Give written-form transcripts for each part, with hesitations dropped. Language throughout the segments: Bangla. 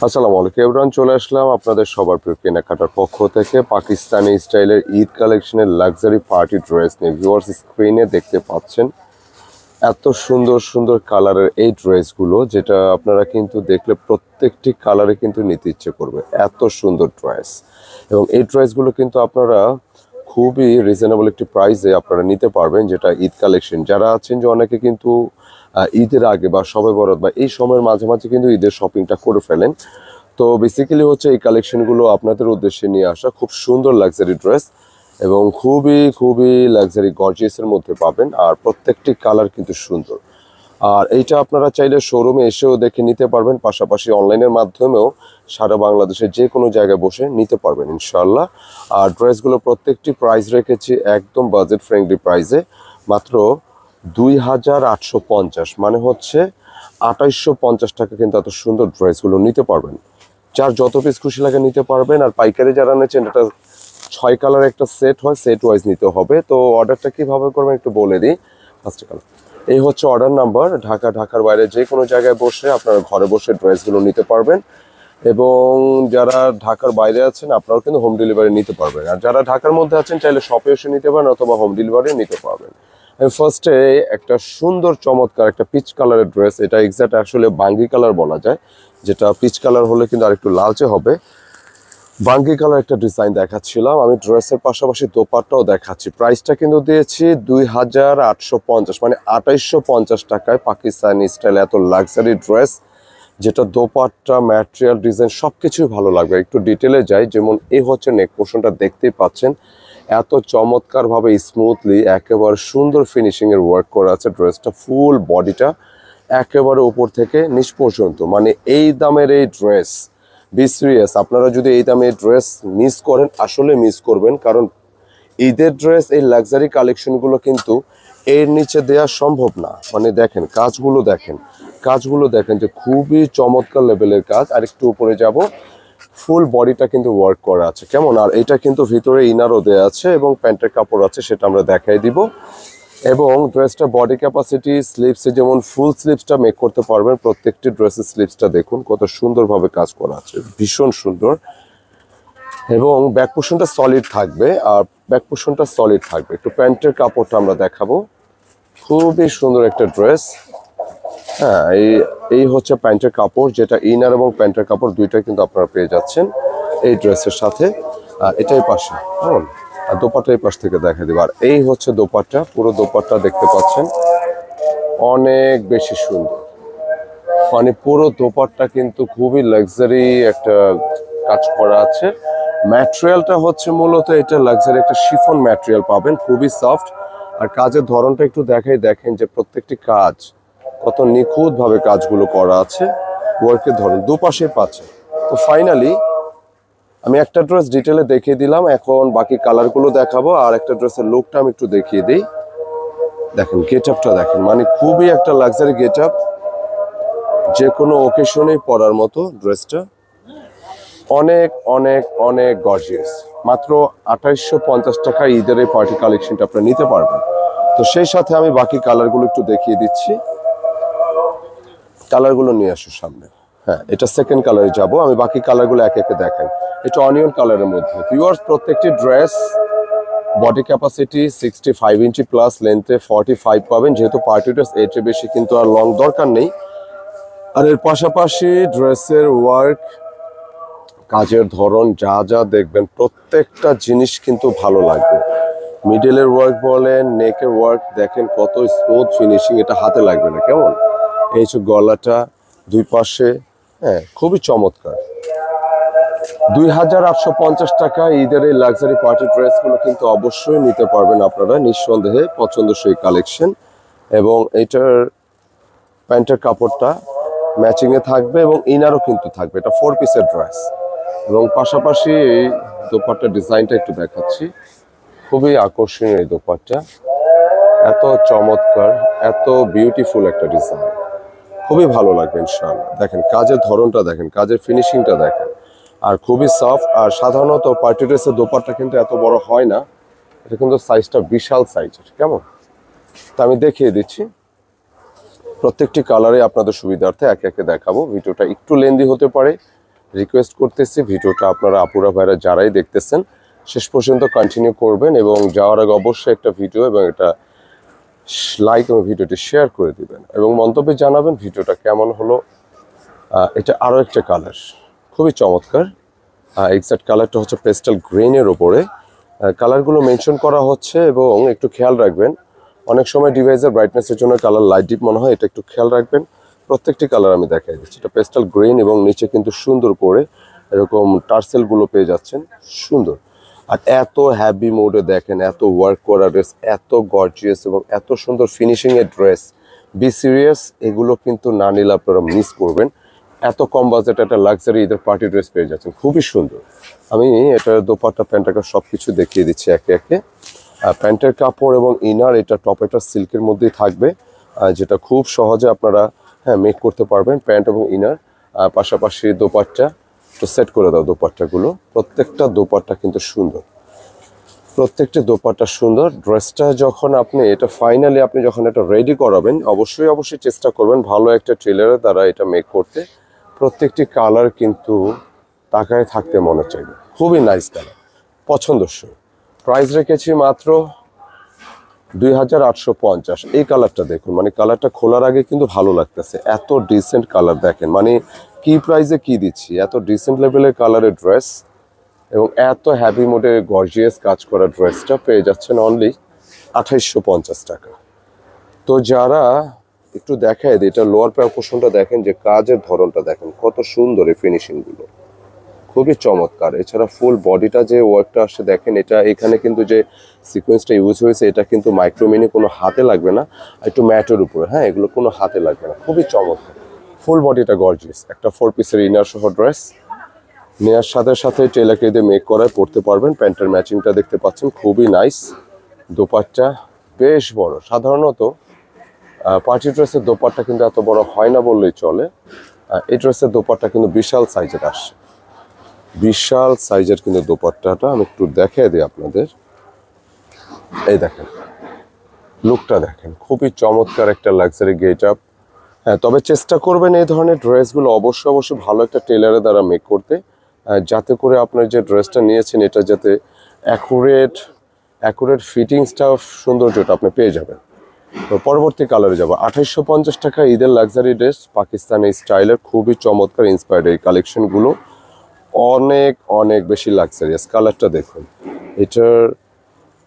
আসসালামু আলাইকুম এভরিওয়ান, চলে আসলাম আপনাদের সবার প্রিয় কেনাকাটার পক্ষ থেকে পাকিস্তানি স্টাইলের ঈদ কালেকশনের লাক্সারি পার্টি ড্রেস নিয়ে। ভিউয়ার্স, স্ক্রিনে দেখতে পাচ্ছেন এত সুন্দর সুন্দর কালারের এই ড্রেসগুলো, যেটা আপনারা কিন্তু দেখলে প্রত্যেকটি কালারে কিন্তু নিতে ইচ্ছে করবে। এত সুন্দর ড্রেস, এবং এই ড্রেসগুলো কিন্তু আপনারা খুবই রিজনেবল একটি প্রাইসে আপনারা নিতে পারবেন, যেটা ঈদ কালেকশন। যারা আছেন যে অনেকে কিন্তু ঈদের আগে বা শবে বরাত বা এই সময়ের মাঝামাঝি কিন্তু ঈদের শপিংটা করে ফেলেন। তো বেসিক্যালি হচ্ছে এই কালেকশনগুলো আপনাদের উদ্দেশ্যে নিয়ে আসা। খুব সুন্দর লাক্সারি ড্রেস এবং খুবই খুবই লাক্সারি গর্জিয়াসের মধ্যে পাবেন, আর প্রত্যেকটি কালার কিন্তু সুন্দর। আর এইটা আপনারা চাইলে শোরুমে এসেও দেখে নিতে পারবেন, পাশাপাশি অনলাইনের মাধ্যমেও সারা বাংলাদেশের যে কোনো জায়গায় বসে নিতে পারবেন ইনশাআল্লাহ। আর ড্রেসগুলো প্রত্যেকটি প্রাইস রেখেছি একদম বাজেট ফ্রেন্ডলি প্রাইসে, মাত্র 2850, মানে হচ্ছে 2850 টাকা কিন্তু এত সুন্দর ড্রেসগুলো নিতে পারবেন। যার যত পিস খুশি লাগে নিতে পারবেন। আর পাইকারি যারা নিচ্ছেন, এটা 6 কালার একটা সেট হয়, সেট ওয়াইজ নিতে হবে। তো অর্ডারটা কিভাবে করবেন একটু বলে দিই। ফার্স্ট কালার, এই হচ্ছে অর্ডার নাম্বার। ঢাকার বাইরে যে কোনো জায়গায় বসে আপনারা ঘরে বসে ড্রেসগুলো নিতে পারবেন, এবং যারা ঢাকার বাইরে আছেন আপনারাও কিন্তু হোম ডেলিভারি নিতে পারবেন। আর যারা ঢাকার মধ্যে আছেন চাইলে শপে এসে নিতে পারেন অথবা হোম ডেলিভারি নিতে পারবেন। ফার্স্টে একটা সুন্দর চমৎকার একটা পিচ কালারের ড্রেস, এটা এক্স্যাক্ট আসলে বাঙ্গি কালার বলা যায়, যেটা পিচ কালার হলে কিন্তু আরেকটু লালচে হবে। বাঙ্গি কালার একটা ডিজাইন দেখাচ্ছিলাম আমি, ড্রেসের পাশাপাশি দোপাট্টাও দেখাচ্ছি। প্রাইসটা কিন্তু দিয়েছি 2850, মানে 2850 টাকায় পাকিস্তানি স্টাইল এত লাক্সারি ড্রেস, যেটা দোপাট্টা ম্যাটেরিয়াল ডিজাইন সব কিছুই ভালো লাগবে। একটু ডিটেলে যাই, যেমন এই হচ্ছে নেক পোর্শনটা দেখতেই পাচ্ছেন, এত চমৎকারভাবে স্মুথলি একেবারে সুন্দর ফিনিশিংয়ের ওয়ার্ক করা আছে। ড্রেসটা ফুল বডিটা একেবারে উপর থেকে নিচ পর্যন্ত, মানে এই দামের এই ড্রেস, বি সিরিয়াস, আপনারা যদি এই দামে ড্রেস মিস করেন আসলে মিস করবেন। কারণ ঈদের ড্রেস এই লাক্সারি কালেকশনগুলো কিন্তু এর নিচে দেওয়া সম্ভব না। মানে দেখেন কাজগুলো দেখেন যে খুবই চমৎকার লেভেলের কাজ। আর একটু উপরে যাব, ফুল বডিটা কিন্তু ওয়ার্ক করা আছে কেমন। আর এটা কিন্তু ভিতরে ইনারও দেওয়া আছে এবং প্যান্টের কাপড় আছে, সেটা আমরা দেখাই দিব। এবং ড্রেসটা বডি ক্যাপাসিটি স্লিভসে যেমন ফুল স্লিভসটা মেক করতে পারবেন। প্রত্যেকটি ড্রেসের স্লিভসটা দেখুন কত সুন্দরভাবে কাজ করা আছে, ভীষণ সুন্দর। এবং ব্যাক পোর্শনটা সলিড থাকবে, আর ব্যাক পোর্শনটা সলিড থাকবে। একটু প্যান্টের কাপড়টা আমরা দেখাবো, খুবই সুন্দর একটা ড্রেস। হ্যাঁ, এই হচ্ছে প্যান্টের কাপড়, যেটা ইনার এবং প্যান্টের কাপড় দুইটাই কিন্তু আপনারা পেয়ে যাচ্ছেন এই ড্রেসের সাথে। এটাই পাশে, কেমন, আর দোপাট্টা এই পাশ থেকে দেখা দিব। আর এই হচ্ছে দোপাট্টা, পুরো দোপাট্টা দেখতে পাচ্ছেন অনেক বেশি সুন্দর। মানে পুরো দোপাট্টা কিন্তু খুবই লাক্সারি একটা কাজ করা আছে। ম্যাটেরিয়ালটা হচ্ছে মূলত এটা লাক্সারি একটা শিফন ম্যাটেরিয়াল পাবেন, খুবই সফট। আর কাজের ধরনটা একটু দেখেন যে প্রত্যেকটি কাজ কত নিখুঁতভাবে কাজগুলো করা আছে। ওয়ার্কের ধরন দুপাশে পাচ্ছে। তো ফাইনালি আমি একটা ড্রেস ডিটেলে দেখিয়ে দিলাম, এখন বাকি কালারগুলো দেখাবো। আর একটা ড্রেসের লুকটা আমি একটু দেখিয়ে দিই। দেখেন গেট আপটা দেখেন, মানে খুবই একটা লাক্সারি গেট আপ, যে কোনো ওকেশনেই পরার মতো ড্রেসটা। অনেক অনেক অনেক গর্জিয়াস। মাত্র 2850 টাকা ঈদের এই পার্টি কালেকশনটা আপনারা নিতে পারবেন। তো সেই সাথে আমি বাকি কালারগুলো একটু দেখিয়ে দিচ্ছি। কালারগুলো নিয়ে আসো সামনে। হ্যাঁ, এটা সেকেন্ড কালারে যাব, আমি বাকি কালারগুলো একে একে দেখাই। এটা অনিয়ন কালারের মধ্যে। ভিউয়ার্স, প্রত্যেকটি dress body capacity 65 inch plus, লেন্থে 45 পাবেন। যেহেতু পার্টি ড্রেস, এর চেয়ে বেশি কিন্তু আর লং দরকার নেই। আর এর পাশাপাশি ড্রেসের ওয়ার্ক, কাজের ধরন যা দেখবেন প্রত্যেকটা জিনিস কিন্তু ভালো লাগবে। মিডলের ওয়ার্ক বলেন, নেকের ওয়ার্ক দেখেন কত স্মুথ ফিনিশিং, এটা হাতে লাগবে না কেমন। এই যে গলাটা দুই পাশে, হ্যাঁ খুবই চমৎকার। 2850 টাকা ঈদের এই লাক্সারি পার্টি ড্রেসগুলো কিন্তু অবশ্যই নিতে পারবেন আপনারা নিঃসন্দেহে, পছন্দসই কালেকশন। এবং এটার প্যান্টের কাপড়টা ম্যাচিংয়ে থাকবে এবং ইনারও কিন্তু থাকবে। এটা 4 পিসের ড্রেস। এবং পাশাপাশি এই দোপাট্টার ডিজাইনটা একটু দেখাচ্ছি, খুবই আকর্ষণীয় এই দোপাট্টা, এত চমৎকার, এত বিউটিফুল একটা ডিজাইন, খুবই ভালো লাগবে ইনশাআল্লাহ। দেখেন কাজের ধরনটা দেখেন, কাজের ফিনিশিংটা দেখেন, আর খুবই সফট। আর সাধারণত পার্টি ড্রেসের দোপাট্টা কিন্তু এত বড় হয় না, এটা কিন্তু সাইজটা বিশাল সাইজের কেমন। তা আমি দেখিয়ে দিচ্ছি প্রত্যেকটি কালারে আপনাদের সুবিধার্থে একে একে দেখাবো। ভিডিওটা একটু লেন্দি হতে পারে, রিকোয়েস্ট করতেছি ভিডিওটা আপনারা আপুরা ভাইরা যারাই দেখতেছেন শেষ পর্যন্ত কন্টিনিউ করবেন, এবং যাওয়ার আগে অবশ্যই একটা ভিডিও এবং এটা লাইক এবং ভিডিওটি শেয়ার করে দিবেন এবং মন্তব্যে জানাবেন ভিডিওটা কেমন হলো। এটা আরও একটা কালার, খুবই চমৎকার। এক্সাক্ট কালারটা হচ্ছে পেস্টাল গ্রিনের ওপরে কালারগুলো মেনশন করা হচ্ছে, এবং একটু খেয়াল রাখবেন অনেক সময় ডিভাইসের ব্রাইটনেসের জন্য কালার লাইট ডিপ মনে হয়, এটা একটু খেয়াল রাখবেন। প্রত্যেকটি কালার আমি দেখাই দিচ্ছি। এটা পেস্টাল গ্রিন এবং নিচে কিন্তু সুন্দর করে এরকম টার্সেলগুলো পেয়ে যাচ্ছেন, সুন্দর। আর এত হ্যাভি মোডে দেখেন, এত ওয়ার্ক করা ড্রেস, এত গর্জিয়াস এবং এত সুন্দর ফিনিশিংয়ের ড্রেস। বি সিরিয়াস, এগুলো কিন্তু না নিলে আপনারা মিস করবেন। এত কম বাজেট একটা লাক্সারি ঈদের পার্টি ড্রেস পেয়ে যাচ্ছেন, খুবই সুন্দর। আমি এটা দোপাট্টা প্যান্টাকা সব কিছু দেখিয়ে দিচ্ছি একে একে। প্যান্টের কাপড় এবং ইনার এটা টপ এটা সিল্কের মধ্যেই থাকবে, যেটা খুব সহজে আপনারা মেক করতে পারবেন প্যান্ট এবং ইনার। পাশাপাশি দোপাট্টা তো সেট করে দাও, দোপাট্টাগুলো প্রত্যেকটা দোপাট্টা কিন্তু সুন্দর, প্রত্যেকটা দোপাট্টা সুন্দর। ড্রেসটা যখন আপনি এটা ফাইনালি আপনি যখন এটা রেডি করাবেন অবশ্যই চেষ্টা করবেন ভালো একটা টেলারের দ্বারা এটা মেক করতে। প্রত্যেকটি কালার কিন্তু তাকায় থাকতে মনে চাইবে, খুবই নাইস কালার, পছন্দসই। প্রাইস রেখেছি মাত্র 2850। এই কালারটা দেখুন, মানে কালারটা খোলার আগে কিন্তু ভালো লাগতেছে, এত ডিসেন্ট কালার দেখেন, মানে কি প্রাইসে কি দিচ্ছি, এত ডিসেন্ট লেভেলের কালারের ড্রেস এবং এত হ্যাভি মোডে গর্জিয়াস কাজ করা ড্রেসটা পেয়ে যাচ্ছেন অনলি 2850 টাকা। তো যারা একটু দেখায় এটা লোয়ার পোর্শনটা দেখেন, যে কাজের ধরনটা দেখেন কত সুন্দর, এই ফিনিশিংগুলো খুবই চমৎকার। এছাড়া ফুল বডিটা যে ওয়ার্কটা আসছে দেখেন, এটা এখানে কিন্তু যে সিকোয়েন্সটা ইউজ হয়েছে এটা কিন্তু মাইক্রোমিনি, কোনো হাতে লাগবে না, একটু ম্যাটের উপরে, এগুলো কোনো হাতে লাগবে না, খুবই চমৎকার। ফুল বডিটা গর্জিয়াস, একটা 4 পিসের ইনার সহ ড্রেস নেওয়ার সাথে সাথে টেলারকে দিয়ে মেক করায় পড়তে পারবেন। প্যান্টের ম্যাচিংটা দেখতে পাচ্ছেন, খুবই নাইস। দোপাট্টা বেশ বড়, সাধারণত পার্টি ড্রেসের দোপাট্টা কিন্তু এত বড় হয় না বললেই চলে। এই ড্রেসের দোপাট্টা কিন্তু বিশাল সাইজের আসছে, বিশাল সাইজের কিন্তু দোপাট্টাটা আমি একটু দেখিয়ে দিই আপনাদের। এই দেখেন লুকটা দেখেন, খুবই চমৎকার একটা লাক্সারি গেট আপ। তবে চেষ্টা করবেন এই ধরনের ড্রেসগুলো অবশ্যই ভালো একটা টেলারের দ্বারা মেক করতে, যাতে করে আপনার যে ড্রেসটা নিয়েছেন এটা যাতে অ্যাকুরেট ফিটিংসটা সৌন্দর্যটা আপনি পেয়ে যাবেন। তো পরবর্তী কালারে যাব। 2850 টাকা ঈদের লাক্সারি ড্রেস, পাকিস্তানি স্টাইলের, খুবই চমৎকার ইন্সপায়ার্ড এই কালেকশনগুলো, অনেক বেশি লাক্সারিয়াস। কালারটা দেখুন, এটার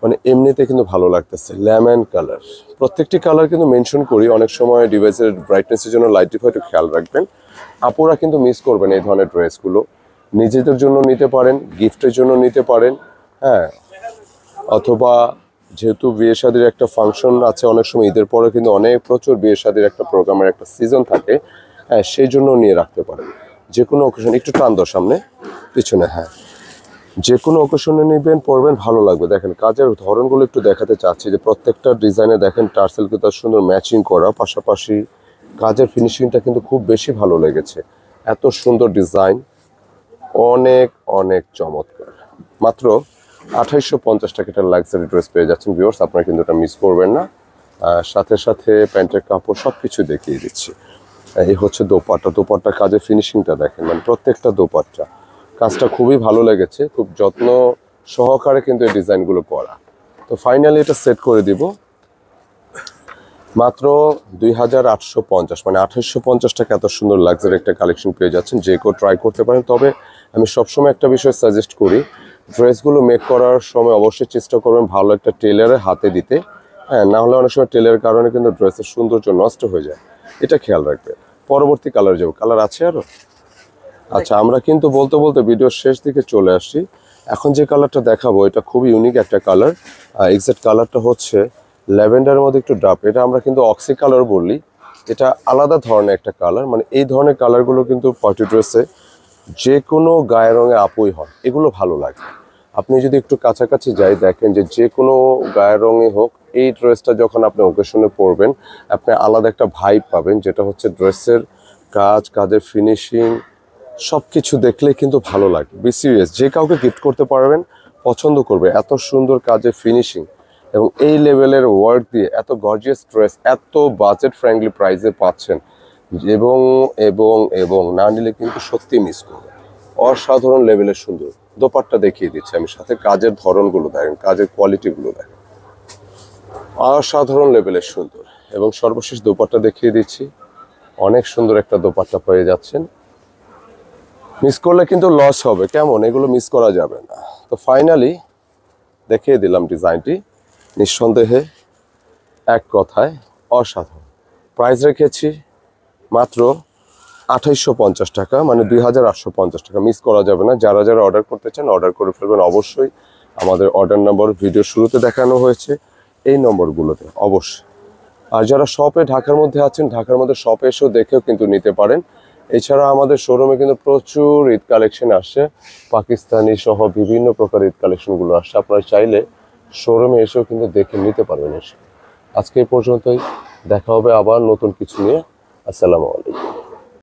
মানে এমনিতে কিন্তু ভালো লাগতেছে, লেমন কালার। প্রত্যেকটি কালার কিন্তু মেনশন করি, অনেক সময় ডিভাইসের ব্রাইটনেসের জন্য লাইট ডিপ হয়তো খেয়াল রাখবেন। আপুরা কিন্তু মিস করবেন এই ধরনের ড্রেসগুলো, নিজেদের জন্য নিতে পারেন, গিফটের জন্য নিতে পারেন, অথবা যেহেতু বিয়ে শাদির একটা ফাংশন আছে, অনেক সময় ঈদের পরে কিন্তু প্রচুর বিয়ে শাদির একটা প্রোগ্রামের একটা সিজন থাকে, সেই জন্য নিয়ে রাখতে পারেন। যে কোনো অকেশন, একটু টান দাও সামনে পিছনে, যে কোনো অকেশনে নেবেন, পরবেন, ভালো লাগবে। দেখেন কাজের ধরনগুলো একটু দেখাতে চাচ্ছি, যে প্রত্যেকটা ডিজাইনে দেখেন টার্সেল কিন্তু সুন্দর ম্যাচিং করা, পাশাপাশি কাজের ফিনিশিংটা কিন্তু খুব বেশি ভালো লেগেছে। এত সুন্দর ডিজাইন, অনেক চমৎকার। মাত্র 2850 টাকা একটা লাক্সারি ড্রেস পেয়ে যাচ্ছেন ভিউয়ার্স, আপনারা কিন্তু এটা মিস করবেন না। সাথে প্যান্টের কাপড় সব কিছু দেখিয়ে দিচ্ছি। এই হচ্ছে দোপাট্টা কাজের ফিনিশিংটা দেখেন, মানে প্রত্যেকটা দোপাট্টা কাজটা খুবই ভালো লেগেছে, খুব যত্ন সহকারে কিন্তু এই ডিজাইনগুলো করা। তো ফাইনালি এটা সেট করে দিব মাত্র 2850, মানে 2850 টাকা এত সুন্দর লাক্সারি একটা কালেকশন পেয়ে যাচ্ছেন, যে কেউ ট্রাই করতে পারেন। তবে আমি সবসময় একটা বিষয় সাজেস্ট করি, ড্রেসগুলো মেক করার সময় অবশ্যই চেষ্টা করবেন ভালো একটা টেলারের হাতে দিতে, না হলে অনেক সময় টেলারের কারণে কিন্তু ড্রেসের সৌন্দর্য নষ্ট হয়ে যায়, এটা খেয়াল রাখবে। পরবর্তী কালার যাবো, কালার আছে আরো? আচ্ছা, আমরা কিন্তু বলতে ভিডিওর শেষ দিকে চলে আসছি। এখন যে কালারটা দেখাবো এটা খুবই ইউনিক একটা কালার। এক্সাক্ট কালারটা হচ্ছে ল্যাভেন্ডারের মধ্যে একটু ডার্ক, এটা আমরা কিন্তু অক্সি কালার বলি, এটা আলাদা ধরনের একটা কালার। মানে এই ধরনের কালারগুলো কিন্তু পার্টি ড্রেসে যে কোনো গায়ের রঙে আপুই হয়, এগুলো ভালো লাগে। আপনি যদি একটু কাছাকাছি যাই দেখেন যে কোনো গায়ের রঙে হোক, এই ড্রেসটা যখন আপনি ওকেশনে পরবেন আপনি আলাদা একটা ভাইব পাবেন, যেটা হচ্ছে ড্রেসের কাজের ফিনিশিং সব কিছু দেখলে কিন্তু ভালো লাগে। বি সিরিয়াস, যে কাউকে গিফট করতে পারবেন, পছন্দ করবে, এত সুন্দর কাজের ফিনিশিং এবং এই লেভেলের ওয়ার্ক দিয়ে এত গর্জিয়াস ড্রেস এত বাজেট ফ্রেন্ডলি প্রাইসে পাচ্ছেন, এবং এবং এবং না নিলে কিন্তু সত্যি মিস করবে। অসাধারণ লেভেলের সুন্দর। দোপাট্টা দেখিয়ে দিচ্ছি আমি, সাথে কাজের ধরনগুলো দেখেন, কাজের কোয়ালিটিগুলো দেখেন, অসাধারণ লেভেলের সুন্দর। এবং সর্বশেষ দোপাট্টা দেখিয়ে দিচ্ছি, অনেক সুন্দর একটা দোপাট্টা পেয়ে যাচ্ছেন। মিস করলে কিন্তু লস হবে, কেমন, এগুলো মিস করা যাবে না। তো ফাইনালি দেখিয়ে দিলাম ডিজাইনটি, নিঃসন্দেহে এক কথায় অসাধারণ। প্রাইস রেখেছি মাত্র 2850 টাকা, মানে 2850 টাকা। মিস করা যাবে না। যারা যারা অর্ডার করতে চান অর্ডার করে ফেলবেন অবশ্যই। আমাদের অর্ডার নম্বর ভিডিও শুরুতে দেখানো হয়েছে, এই নম্বরগুলোতে অবশ্যই। আর যারা শপে ঢাকার মধ্যে আছেন, ঢাকার মধ্যে শপে এসেও দেখেও কিন্তু নিতে পারেন। এছাড়া আমাদের শোরুমে কিন্তু প্রচুর ঈদ কালেকশন আসছে, পাকিস্তানি সহ বিভিন্ন প্রকার ঈদ কালেকশনগুলো আসছে। আপনারা চাইলে শোরুমে এসেও কিন্তু দেখে নিতে পারবেন এসে। আজকে এই পর্যন্তই, দেখা হবে আবার নতুন কিছু নিয়ে। আসসালামু আলাইকুম।